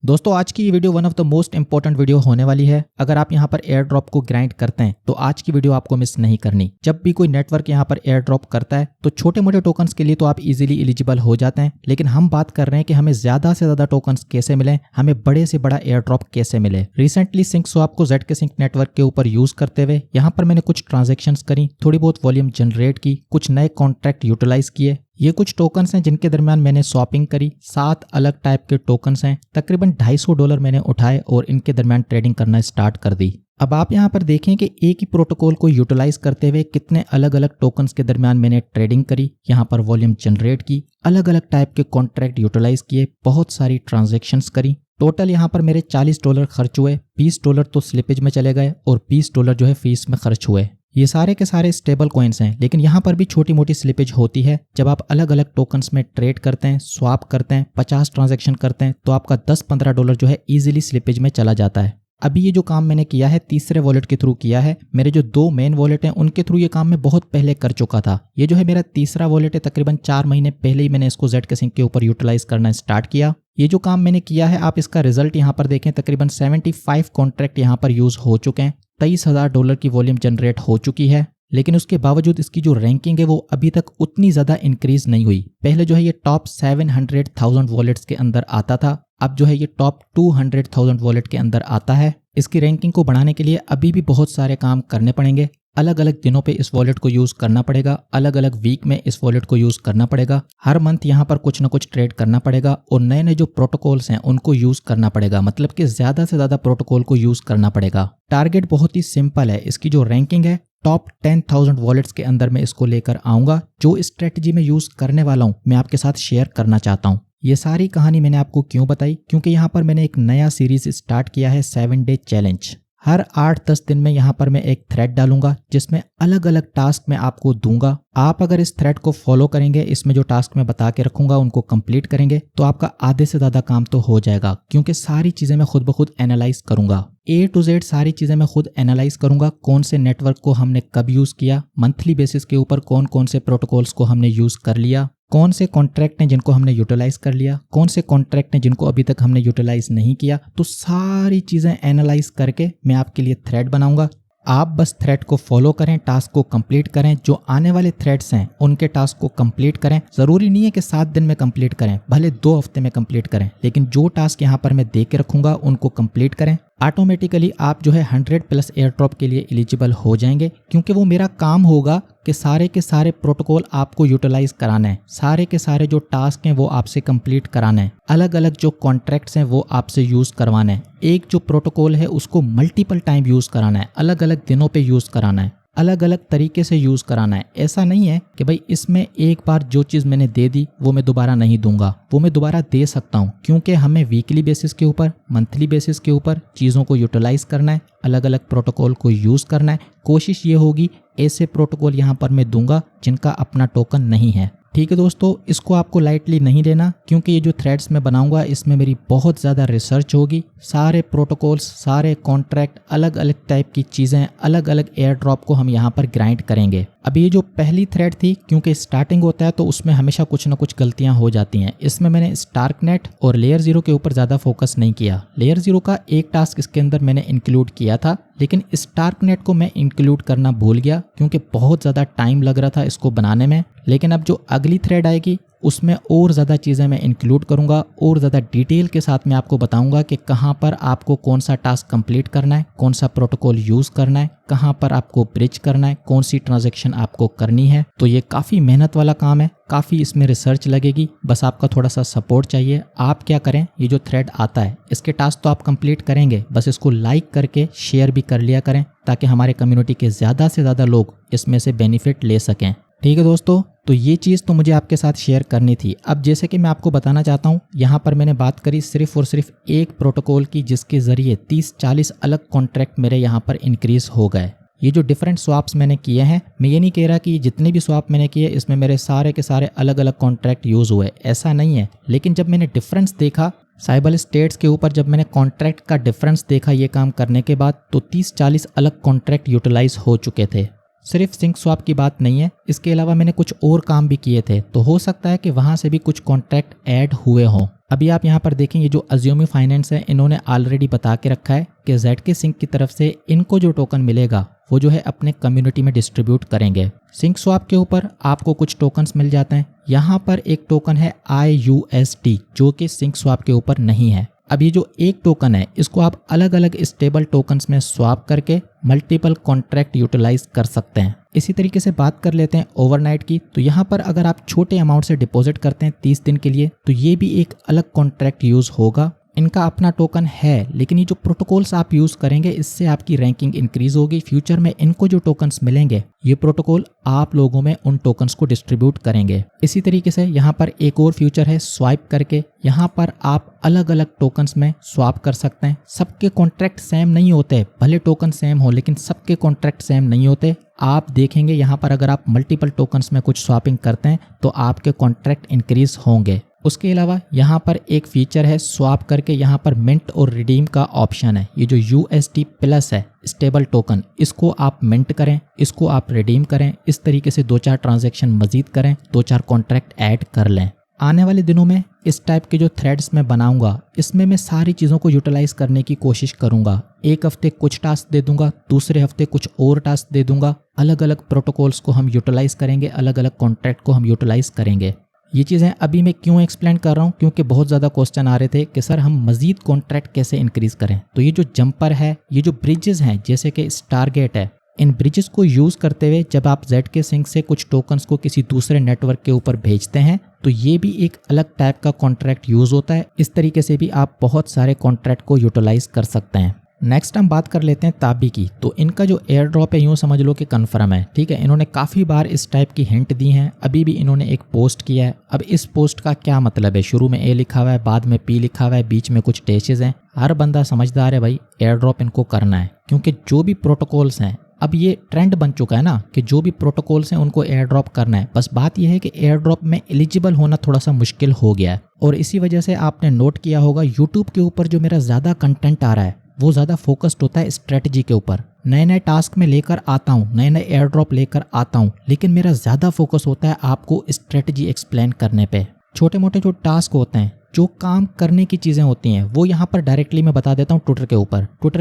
दोस्तों आज की ये video one of the most important video होने वाली है। अगर आप यहाँ पर एयर ड्रॉप को ग्राइंड करते हैं तो आज की वीडियो आपको मिस नहीं करनी। जब भी कोई नेटवर्क यहाँ पर एयर ड्रॉप करता है तो छोटे मोटे टोकन्स के लिए तो आप इजीली एलिजिबल हो जाते हैं, लेकिन हम बात कर रहे हैं कि हमें ज्यादा से ज्यादा टोकन्स कैसे मिले, हमें बड़े से बड़ा एयर ड्रॉप कैसे मिले। रिसेंटली सिंक स्वैप को ZK Sync नेटवर्क के ऊपर यूज करते हुए यहाँ पर मैंने कुछ ट्रांजेक्शन्स करी, थोड़ी बहुत वॉल्यूम जनरेट की, कुछ नए कॉन्ट्रैक्ट यूटिलाइज किए। ये कुछ टोकन्स हैं जिनके दरमियान मैंने स्वैपिंग करी। 7 अलग टाइप के टोकन्स हैं, तकरीबन $250 मैंने उठाए और इनके दरमियान ट्रेडिंग करना स्टार्ट कर दी। अब आप यहाँ पर देखें कि एक ही प्रोटोकॉल को यूटिलाइज करते हुए कितने अलग अलग टोकन्स के दरमियान मैंने ट्रेडिंग करी, यहाँ पर वॉल्यूम जनरेट की, अलग अलग टाइप के कॉन्ट्रैक्ट यूटिलाइज किए, बहुत सारी ट्रांजेक्शन्स करी। टोटल यहाँ पर मेरे $40 खर्च हुए, $20 तो स्लिपेज में चले गए और $20 जो है फीस में खर्च हुए। ये सारे के सारे स्टेबल कॉइन्स हैं, लेकिन यहाँ पर भी छोटी मोटी स्लिपेज होती है। जब आप अलग अलग टोकन्स में ट्रेड करते हैं, स्वैप करते हैं, 50 ट्रांजैक्शन करते हैं तो आपका $10-15 जो है इजीली स्लिपेज में चला जाता है। अभी ये जो काम मैंने किया है तीसरे वॉलेट के थ्रू किया है। मेरे जो 2 मेन वॉलेट हैं उनके थ्रू ये काम मैं बहुत पहले कर चुका था। ये जो है मेरा तीसरा वॉलेट है, तकरीबन 4 महीने पहले ही मैंने इसको ZK Sync के ऊपर यूटिलाइज करना स्टार्ट किया। ये जो काम मैंने किया है आप इसका रिजल्ट यहाँ पर देखें, तकरीबन 75 कॉन्ट्रैक्ट यहाँ पर यूज हो चुके हैं, $23,000 की वॉल्यूम जनरेट हो चुकी है। लेकिन उसके बावजूद इसकी जो रैंकिंग है वो अभी तक उतनी ज्यादा इंक्रीज नहीं हुई। पहले जो है ये टॉप 700,000 वॉलेट्स के अंदर आता था, अब जो है ये टॉप 200,000 वॉलेट के अंदर आता है। इसकी रैंकिंग को बढ़ाने के लिए अभी भी बहुत सारे काम करने पड़ेंगे। अलग अलग दिनों पे इस वॉलेट को यूज करना पड़ेगा, अलग अलग वीक में इस वॉलेट को यूज करना पड़ेगा, हर मंथ यहाँ पर कुछ ना कुछ ट्रेड करना पड़ेगा और नए नए जो प्रोटोकॉल्स हैं उनको यूज करना पड़ेगा। मतलब कि ज्यादा से ज्यादा प्रोटोकॉल को यूज करना पड़ेगा। टारगेट बहुत ही सिंपल है, इसकी जो रैंकिंग है टॉप 10,000 वॉलेट्स के अंदर मैं इसको लेकर आऊंगा। जो स्ट्रेटजी में यूज करने वाला हूं मैं आपके साथ शेयर करना चाहता हूं। ये सारी कहानी मैंने आपको क्यों बताई, क्योंकि यहाँ पर मैंने एक नया सीरीज स्टार्ट किया है 7 डे चैलेंज। हर 8-10 दिन में यहाँ पर मैं एक थ्रेड डालूंगा जिसमें अलग अलग टास्क मैं आपको दूंगा। आप अगर इस थ्रेड को फॉलो करेंगे, इसमें जो टास्क मैं बता के रखूंगा उनको कंप्लीट करेंगे तो आपका आधे से ज्यादा काम तो हो जाएगा, क्योंकि सारी चीजें मैं खुद ब खुद एनालाइज करूंगा। A to Z सारी चीजें मैं खुद एनालाइज करूंगा। कौन से नेटवर्क को हमने कब यूज किया, मंथली बेसिस के ऊपर कौन कौन से प्रोटोकॉल्स को हमने यूज कर लिया, कौन से कॉन्ट्रैक्ट हैं जिनको हमने यूटिलाइज कर लिया, कौन से कॉन्ट्रैक्ट हैं जिनको अभी तक हमने यूटिलाइज नहीं किया। तो सारी चीजें एनालाइज करके मैं आपके लिए थ्रेड बनाऊंगा। आप बस थ्रेड को फॉलो करें, टास्क को कंप्लीट करें। जो आने वाले थ्रेड्स हैं उनके टास्क को कंप्लीट करें। जरूरी नहीं है कि 7 दिन में कंप्लीट करें, भले 2 हफ्ते में कंप्लीट करें, लेकिन जो टास्क यहाँ पर मैं दे के रखूंगा उनको कंप्लीट करें। ऑटोमेटिकली आप जो है 100+ एयर ड्रॉप के लिए एलिजिबल हो जाएंगे, क्योंकि वो मेरा काम होगा कि सारे के सारे प्रोटोकॉल आपको यूटिलाइज कराना है, सारे के सारे जो टास्क हैं वो आपसे कंप्लीट कराना है, अलग अलग जो कॉन्ट्रैक्ट्स हैं वो आपसे यूज करवाना है। एक जो प्रोटोकॉल है उसको मल्टीपल टाइम यूज कराना है, अलग अलग दिनों पे यूज कराना है, अलग अलग तरीके से यूज कराना है। ऐसा नहीं है कि भाई इसमें एक बार जो चीज मैंने दे दी वो मैं दोबारा नहीं दूंगा, वो मैं दोबारा दे सकता हूँ, क्योंकि हमें वीकली बेसिस के ऊपर, मंथली बेसिस के ऊपर चीजों को यूटिलाइज करना है, अलग अलग प्रोटोकॉल को यूज करना है। कोशिश ये होगी ऐसे प्रोटोकॉल यहाँ पर मैं दूंगा जिनका अपना टोकन नहीं है। ठीक है दोस्तों, इसको आपको लाइटली नहीं लेना, क्योंकि ये जो थ्रेड्स मैं बनाऊंगा इसमें मेरी बहुत ज़्यादा रिसर्च होगी। सारे प्रोटोकॉल्स, सारे कॉन्ट्रैक्ट, अलग अलग टाइप की चीज़ें, अलग अलग एयर ड्रॉप को हम यहाँ पर ग्राइंड करेंगे। अभी ये जो पहली थ्रेड थी, क्योंकि स्टार्टिंग होता है तो उसमें हमेशा कुछ ना कुछ गलतियां हो जाती हैं। इसमें मैंने स्टार्कनेट और लेयर 0 के ऊपर ज़्यादा फोकस नहीं किया। लेयर 0 का एक टास्क इसके अंदर मैंने इंक्लूड किया था, लेकिन स्टार्कनेट को मैं इंक्लूड करना भूल गया क्योंकि बहुत ज़्यादा टाइम लग रहा था इसको बनाने में। लेकिन अब जो अगली थ्रेड आएगी उसमें और ज़्यादा चीज़ें मैं इंक्लूड करूंगा और ज़्यादा डिटेल के साथ मैं आपको बताऊंगा कि कहाँ पर आपको कौन सा टास्क कंप्लीट करना है, कौन सा प्रोटोकॉल यूज़ करना है, कहाँ पर आपको ब्रिज करना है, कौन सी ट्रांजैक्शन आपको करनी है। तो ये काफ़ी मेहनत वाला काम है, काफ़ी इसमें रिसर्च लगेगी, बस आपका थोड़ा सा सपोर्ट चाहिए। आप क्या करें, ये जो थ्रेड आता है इसके टास्क तो आप कंप्लीट करेंगे, बस इसको लाइक करके शेयर भी कर लिया करें ताकि हमारे कम्युनिटी के ज़्यादा से ज़्यादा लोग इसमें से बेनिफिट ले सकें। ठीक है दोस्तों, तो ये चीज़ तो मुझे आपके साथ शेयर करनी थी। अब जैसे कि मैं आपको बताना चाहता हूँ, यहाँ पर मैंने बात करी सिर्फ और सिर्फ एक प्रोटोकॉल की जिसके ज़रिए 30-40 अलग कॉन्ट्रैक्ट मेरे यहाँ पर इंक्रीज हो गए। ये जो डिफरेंट स्वैप्स मैंने किए हैं, मैं ये नहीं कह रहा कि जितने भी स्वैप मैंने किए इसमें मेरे सारे के सारे अलग अलग कॉन्ट्रैक्ट यूज़ हुए, ऐसा नहीं है। लेकिन जब मैंने डिफरेंस देखा साइबल स्टेट्स के ऊपर, जब मैंने कॉन्ट्रैक्ट का डिफरेंस देखा ये काम करने के बाद, तो 30-40 अलग कॉन्ट्रैक्ट यूटिलाइज हो चुके थे। सिर्फ सिंक स्वैप की बात नहीं है, इसके अलावा मैंने कुछ और काम भी किए थे, तो हो सकता है कि वहां से भी कुछ कॉन्ट्रैक्ट ऐड हुए हों। अभी आप यहाँ पर देखेंगे जो अज्यूमी फाइनेंस है इन्होंने ऑलरेडी बता के रखा है कि ZK Sync की तरफ से इनको जो टोकन मिलेगा वो जो है अपने कम्युनिटी में डिस्ट्रीब्यूट करेंगे। सिंक स्वैप के ऊपर आपको कुछ टोकन्स मिल जाते हैं। यहाँ पर एक टोकन है IUST जो कि सिंक स्वैप के ऊपर नहीं है। अब ये जो एक टोकन है इसको आप अलग अलग स्टेबल टोकन्स में स्वैप करके मल्टीपल कॉन्ट्रैक्ट यूटिलाइज कर सकते हैं। इसी तरीके से बात कर लेते हैं ओवरनाइट की। तो यहाँ पर अगर आप छोटे अमाउंट से डिपॉजिट करते हैं 30 दिन के लिए तो ये भी एक अलग कॉन्ट्रैक्ट यूज होगा। इनका अपना टोकन है, लेकिन ये जो प्रोटोकॉल्स आप यूज करेंगे इससे आपकी रैंकिंग इंक्रीज होगी। फ्यूचर में इनको जो टोकन्स मिलेंगे ये प्रोटोकॉल आप लोगों में उन टोकन्स को डिस्ट्रीब्यूट करेंगे। इसी तरीके से यहाँ पर एक और फ्यूचर है स्वाइप करके। यहाँ पर आप अलग अलग टोकन्स में स्वैप कर सकते हैं। सबके कॉन्ट्रैक्ट सेम नहीं होते, भले टोकन सेम हो लेकिन सबके कॉन्ट्रैक्ट सेम नहीं होते। आप देखेंगे यहाँ पर अगर आप मल्टीपल टोकन्स में कुछ स्वैपिंग करते हैं तो आपके कॉन्ट्रैक्ट इंक्रीज होंगे। उसके अलावा यहाँ पर एक फीचर है स्वैप करके, यहाँ पर मिंट और रिडीम का ऑप्शन है। ये जो UST प्लस है स्टेबल टोकन, इसको आप मिंट करें, इसको आप रिडीम करें। इस तरीके से 2-4 ट्रांजैक्शन मजीद करें, 2-4 कॉन्ट्रैक्ट ऐड कर लें। आने वाले दिनों में इस टाइप के जो थ्रेड्स मैं बनाऊंगा इसमें मैं सारी चीज़ों को यूटिलाइज करने की कोशिश करूंगा। एक हफ्ते कुछ टास्क दे दूंगा, दूसरे हफ्ते कुछ और टास्क दे दूंगा। अलग अलग प्रोटोकॉल्स को हम यूटिलाइज करेंगे, अलग अलग कॉन्ट्रैक्ट को हम यूटिलाइज करेंगे। ये चीज़ें अभी मैं क्यों एक्सप्लेन कर रहा हूँ, क्योंकि बहुत ज़्यादा क्वेश्चन आ रहे थे कि सर हम मजीद कॉन्ट्रैक्ट कैसे इंक्रीज करें। तो ये जो जंपर है, ये जो ब्रिजेस हैं जैसे कि स्टारगेट है, इन ब्रिजेस को यूज़ करते हुए जब आप ZK Sync से कुछ टोकन्स को किसी दूसरे नेटवर्क के ऊपर भेजते हैं तो ये भी एक अलग टाइप का कॉन्ट्रैक्ट यूज़ होता है। इस तरीके से भी आप बहुत सारे कॉन्ट्रैक्ट को यूटिलाइज कर सकते हैं। नेक्स्ट हम बात कर लेते हैं ताबी की। तो इनका जो एयर ड्रॉप है यूँ समझ लो कि कन्फर्म है, ठीक है। इन्होंने काफ़ी बार इस टाइप की हिंट दी हैं, अभी भी इन्होंने एक पोस्ट किया है। अब इस पोस्ट का क्या मतलब है, शुरू में A लिखा हुआ है, बाद में P लिखा हुआ है, बीच में कुछ डैशेज हैं। हर बंदा समझदार है भाई, एयर ड्रॉप इनको करना है, क्योंकि जो भी प्रोटोकॉल्स हैं, अब ये ट्रेंड बन चुका है ना कि जो भी प्रोटोकॉल्स हैं उनको एयर ड्रॉप करना है। बस बात यह है कि एयर ड्रॉप में एलिजिबल होना थोड़ा सा मुश्किल हो गया है, और इसी वजह से आपने नोट किया होगा यूट्यूब के ऊपर जो मेरा ज़्यादा कंटेंट आ रहा है वो ज़्यादा फोकस्ड होता है स्ट्रेटजी के ऊपर। नए नए टास्क में लेकर आता हूँ, नए नए एयर ड्रॉप लेकर आता हूँ, लेकिन मेरा ज़्यादा फोकस होता है आपको स्ट्रेटजी एक्सप्लेन करने पे। छोटे मोटे जो टास्क होते हैं, जो काम करने की चीज़ें होती हैं, वो यहाँ पर डायरेक्टली मैं बता देता हूँ ट्विटर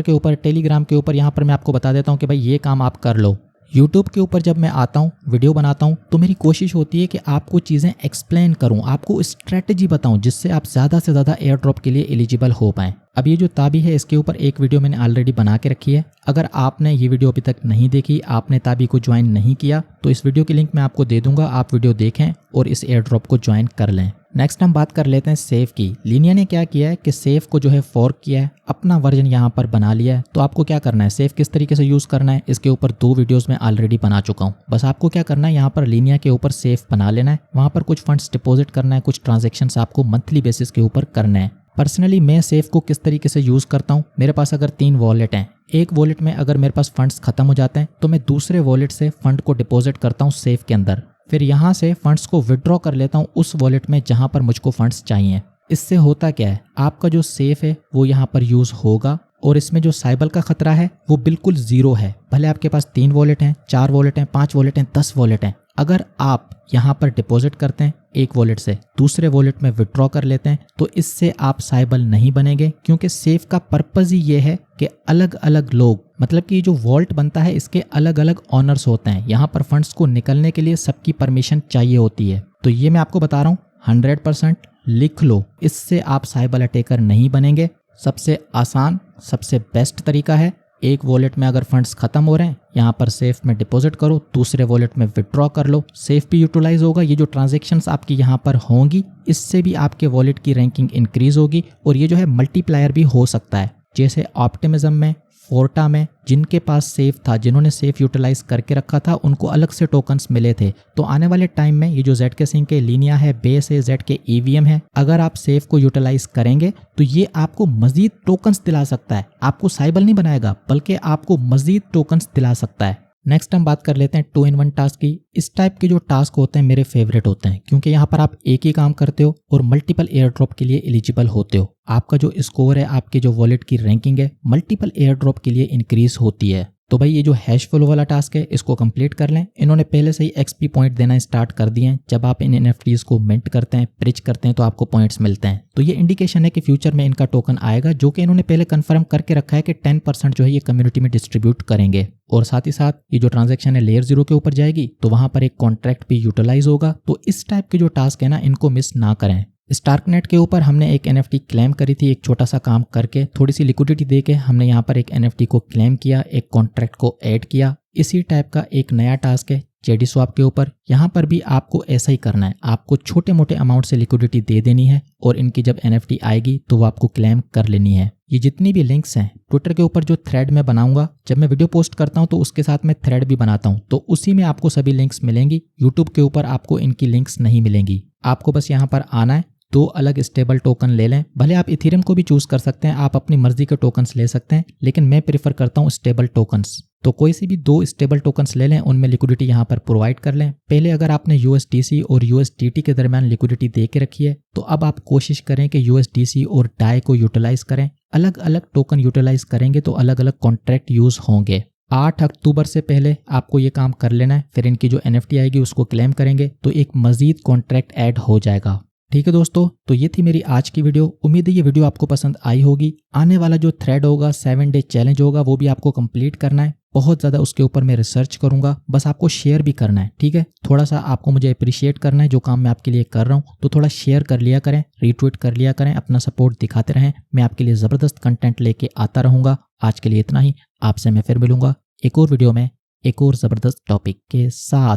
के ऊपर, टेलीग्राम के ऊपर। यहाँ पर मैं आपको बता देता हूँ कि भाई ये काम आप कर लो। यूट्यूब के ऊपर जब मैं आता हूँ, वीडियो बनाता हूँ, तो मेरी कोशिश होती है कि आपको चीज़ें एक्सप्लेन करूँ, आपको स्ट्रेटजी बताऊँ, जिससे आप ज़्यादा से ज़्यादा एयर ड्रॉप के लिए एलिजिबल हो पाएँ। अब ये जो ताबी है इसके ऊपर एक वीडियो मैंने ऑलरेडी बना के रखी है। अगर आपने ये वीडियो अभी तक नहीं देखी, आपने ताबी को ज्वाइन नहीं किया, तो इस वीडियो की लिंक मैं आपको दे दूंगा, आप वीडियो देखें और इस एयर ड्रॉप को ज्वाइन कर लें। नेक्स्ट हम बात कर लेते हैं सेफ की। लीनिया ने क्या किया है कि सेफ को जो है फॉर्क किया है, अपना वर्जन यहाँ पर बना लिया है। तो आपको क्या करना है, सेफ किस तरीके से यूज़ करना है, इसके ऊपर 2 वीडियोस में ऑलरेडी बना चुका हूँ। बस आपको क्या करना है, यहाँ पर लीनिया के ऊपर सेफ बना लेना है, वहाँ पर कुछ फंड्स डिपॉजिट करना है, कुछ ट्रांजेक्शन्स आपको मंथली बेसिस के ऊपर करना है। पर्सनली मैं सेफ को किस तरीके से यूज़ करता हूँ, मेरे पास अगर 3 वॉलेट हैं, एक वॉलेट में अगर मेरे पास फंड्स खत्म हो जाते हैं तो मैं दूसरे वॉलेट से फंड को डिपॉजिट करता हूँ सेफ के अंदर, फिर यहाँ से फंड्स को विड्रॉ कर लेता हूँ उस वॉलेट में जहाँ पर मुझको फंड्स चाहिए। इससे होता क्या है, आपका जो सेफ है वो यहाँ पर यूज़ होगा और इसमें जो साइबर का खतरा है वो बिल्कुल ज़ीरो है। भले आपके पास 3 वॉलेट हैं, 4 वॉलेट हैं, 5 वॉलेट हैं, 10 वॉलेट हैं, अगर आप यहाँ पर डिपॉजिट करते हैं एक वॉलेट से दूसरे वॉलेट में विड्रॉ कर लेते हैं तो इससे आप साइबल नहीं बनेंगे, क्योंकि सेफ का पर्पज़ ही ये है कि अलग अलग लोग, मतलब कि जो वॉल्ट बनता है इसके अलग अलग ऑनर्स होते हैं। यहाँ पर फंड्स को निकलने के लिए सबकी परमिशन चाहिए होती है। तो ये मैं आपको बता रहा हूँ 100% लिख लो, इससे आप साइबर अटैकर नहीं बनेंगे। सबसे आसान, सबसे बेस्ट तरीका है, एक वॉलेट में अगर फंड्स खत्म हो रहे हैं यहाँ पर सेफ में डिपॉजिट करो, दूसरे वॉलेट में विड्रॉ कर लो, सेफ भी यूटिलाइज होगा। ये जो ट्रांजैक्शंस आपकी यहाँ पर होंगी इससे भी आपके वॉलेट की रैंकिंग इंक्रीज होगी और ये जो है मल्टीप्लायर भी हो सकता है। जैसे ऑप्टिमिज्म में, फोर्टा में जिनके पास सेफ था, जिन्होंने सेफ यूटिलाइज करके रखा था, उनको अलग से टोकन्स मिले थे। तो आने वाले टाइम में ये जो ZK Sync के लीनिया है, बेस है, ZK EVM है, अगर आप सेफ को यूटिलाइज करेंगे तो ये आपको मजीद टोकन्स दिला सकता है। आपको साइबल नहीं बनाएगा बल्कि आपको मजीद टोकन्स दिला सकता है। नेक्स्ट हम बात कर लेते हैं 2-in-1 टास्क की। इस टाइप के जो टास्क होते हैं मेरे फेवरेट होते हैं, क्योंकि यहाँ पर आप एक ही काम करते हो और मल्टीपल एयर ड्रॉप के लिए एलिजिबल होते हो। आपका जो स्कोर है, आपके जो वॉलेट की रैंकिंग है, मल्टीपल एयर ड्रॉप के लिए इंक्रीज होती है। तो भाई ये जो हैश फ्लो वाला टास्क है इसको कंप्लीट कर लें। इन्होंने पहले से ही एक्सपी पॉइंट देना स्टार्ट कर दिए हैं। जब आप इन एनएफटीज को मिंट करते हैं, प्रिच करते हैं तो आपको पॉइंट्स मिलते हैं। तो ये इंडिकेशन है कि फ्यूचर में इनका टोकन आएगा, जो कि इन्होंने पहले कंफर्म करके रखा है कि 10% जो है ये कम्युनिटी में डिस्ट्रीब्यूट करेंगे। और साथ ही साथ ये जो ट्रांजैक्शन है लेयर 0 के ऊपर जाएगी तो वहां पर एक कॉन्ट्रैक्ट भी यूटिलाइज होगा। तो इस टाइप के जो टास्क है ना, इनको मिस ना करें। स्टार्कनेट के ऊपर हमने एक एनएफटी क्लेम करी थी, एक छोटा सा काम करके थोड़ी सी लिक्विडिटी देके हमने यहाँ पर एक एनएफटी को क्लेम किया, एक कॉन्ट्रैक्ट को ऐड किया। इसी टाइप का एक नया टास्क है जेडी स्वैप के ऊपर। यहाँ पर भी आपको ऐसा ही करना है, आपको छोटे मोटे अमाउंट से लिक्विडिटी दे देनी है और इनकी जब एनएफटी आएगी तो वो आपको क्लेम कर लेनी है। ये जितनी भी लिंक्स हैं ट्विटर के ऊपर जो थ्रेड में बनाऊंगा, जब मैं वीडियो पोस्ट करता हूं तो उसके साथ मैं थ्रेड भी बनाता हूं, तो उसी में आपको सभी लिंक्स मिलेंगी। यूट्यूब के ऊपर आपको इनकी लिंक्स नहीं मिलेंगी। आपको बस यहाँ पर आना है, 2 अलग स्टेबल टोकन ले लें। भले आप इथेरियम को भी चूज कर सकते हैं, आप अपनी मर्जी के टोकन्स ले सकते हैं, लेकिन मैं प्रीफर करता हूं स्टेबल टोकन्स। तो कोई सी भी 2 स्टेबल टोकन्स ले लें, उनमें लिक्विडिटी यहाँ पर प्रोवाइड कर लें। पहले अगर आपने यूएसडीसी और यूएसडीटी के दरमियान लिक्विडिटी दे के रखी है तो अब आप कोशिश करें कि यूएसडीसी और डाई को यूटिलाइज करें। अलग अलग टोकन यूटिलाइज करेंगे तो अलग अलग कॉन्ट्रैक्ट यूज होंगे। 8 अक्टूबर से पहले आपको ये काम कर लेना है, फिर इनकी जो एनएफटी आएगी उसको क्लेम करेंगे तो एक मजीद कॉन्ट्रैक्ट ऐड हो जाएगा। ठीक है दोस्तों, तो ये थी मेरी आज की वीडियो। उम्मीद है ये वीडियो आपको पसंद आई होगी। आने वाला जो थ्रेड होगा 7 डे चैलेंज होगा वो भी आपको कंप्लीट करना है। बहुत ज़्यादा उसके ऊपर मैं रिसर्च करूंगा, बस आपको शेयर भी करना है। ठीक है, थोड़ा सा आपको मुझे अप्रिशिएट करना है जो काम मैं आपके लिए कर रहा हूँ, तो थोड़ा शेयर कर लिया करें, रीट्वीट कर लिया करें, अपना सपोर्ट दिखाते रहें। मैं आपके लिए ज़बरदस्त कंटेंट लेके आता रहूँगा। आज के लिए इतना ही, आपसे मैं फिर मिलूंगा एक और वीडियो में एक और ज़बरदस्त टॉपिक के साथ।